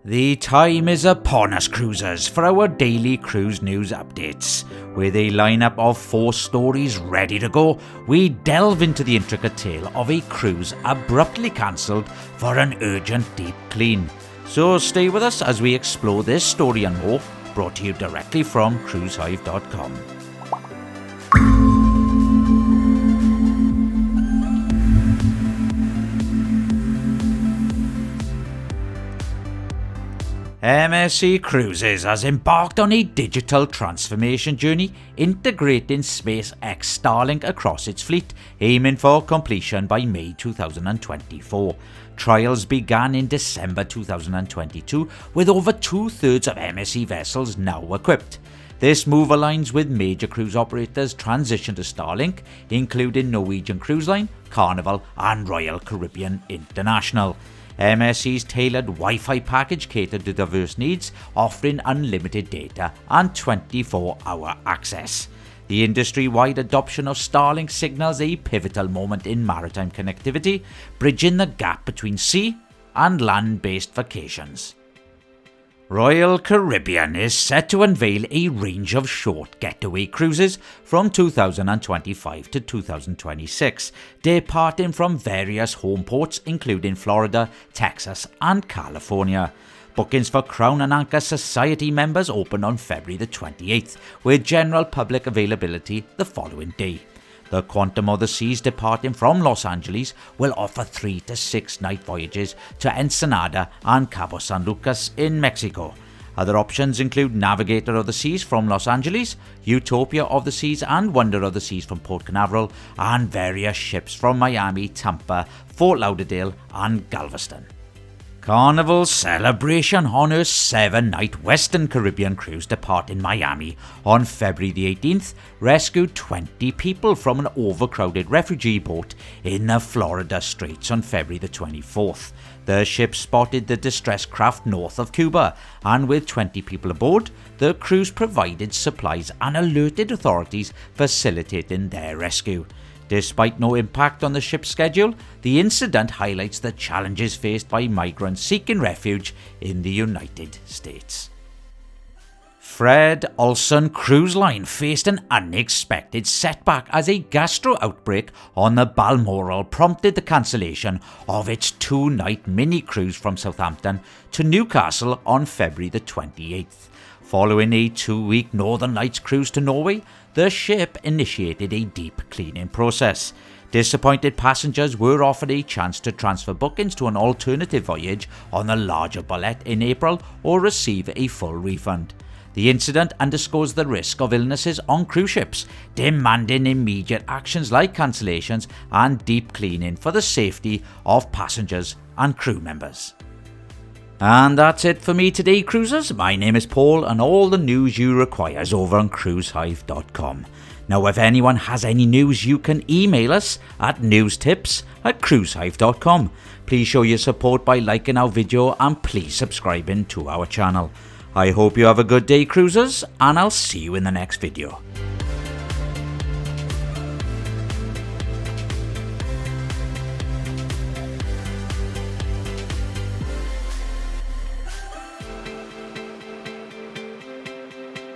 The time is upon us, cruisers, for our daily cruise news updates. With a lineup of 4 stories ready to go, we delve into the intricate tale of a cruise abruptly cancelled for an urgent deep clean. So stay with us as we explore this story and more, brought to you directly from cruisehive.com. MSC Cruises has embarked on a digital transformation journey, integrating SpaceX Starlink across its fleet, aiming for completion by May 2024. Trials began in December 2022, with over 2/3 of MSC vessels now equipped. This move aligns with major cruise operators' transition to Starlink, including Norwegian Cruise Line, Carnival and Royal Caribbean International. MSC's tailored Wi-Fi package catered to diverse needs, offering unlimited data and 24-hour access. The industry-wide adoption of Starlink signals a pivotal moment in maritime connectivity, bridging the gap between sea and land-based vacations. Royal Caribbean is set to unveil a range of short getaway cruises from 2025 to 2026, departing from various home ports including Florida, Texas and California. Bookings for Crown and Anchor Society members open on February the 28th, with general public availability the following day. The Quantum of the Seas, departing from Los Angeles, will offer 3 to 6 night voyages to Ensenada and Cabo San Lucas in Mexico. Other options include Navigator of the Seas from Los Angeles, Utopia of the Seas and Wonder of the Seas from Port Canaveral, and various ships from Miami, Tampa, Fort Lauderdale and Galveston. Carnival Celebration honours 7-night Western Caribbean cruise departing Miami on February the 18th rescued 20 people from an overcrowded refugee boat in the Florida Straits on February the 24th. The ship spotted the distressed craft north of Cuba, and with 20 people aboard, the cruise provided supplies and alerted authorities, facilitating their rescue. Despite no impact on the ship's schedule, the incident highlights the challenges faced by migrants seeking refuge in the United States. Fred Olsen Cruise Line faced an unexpected setback as a gastro outbreak on the Balmoral prompted the cancellation of its 2-night mini cruise from Southampton to Newcastle on February the 28th. Following a 2-week Northern Lights cruise to Norway, the ship initiated a deep cleaning process. Disappointed passengers were offered a chance to transfer bookings to an alternative voyage on the larger Bolette in April or receive a full refund. The incident underscores the risk of illnesses on cruise ships, demanding immediate actions like cancellations and deep cleaning for the safety of passengers and crew members. And that's it for me today, cruisers. My name is Paul, and all the news you require is over on cruisehive.com. Now, if anyone has any news, you can email us at newstips@cruisehive.com. Please show your support by liking our video and please subscribing to our channel. I hope you have a good day, cruisers, and I'll see you in the next video.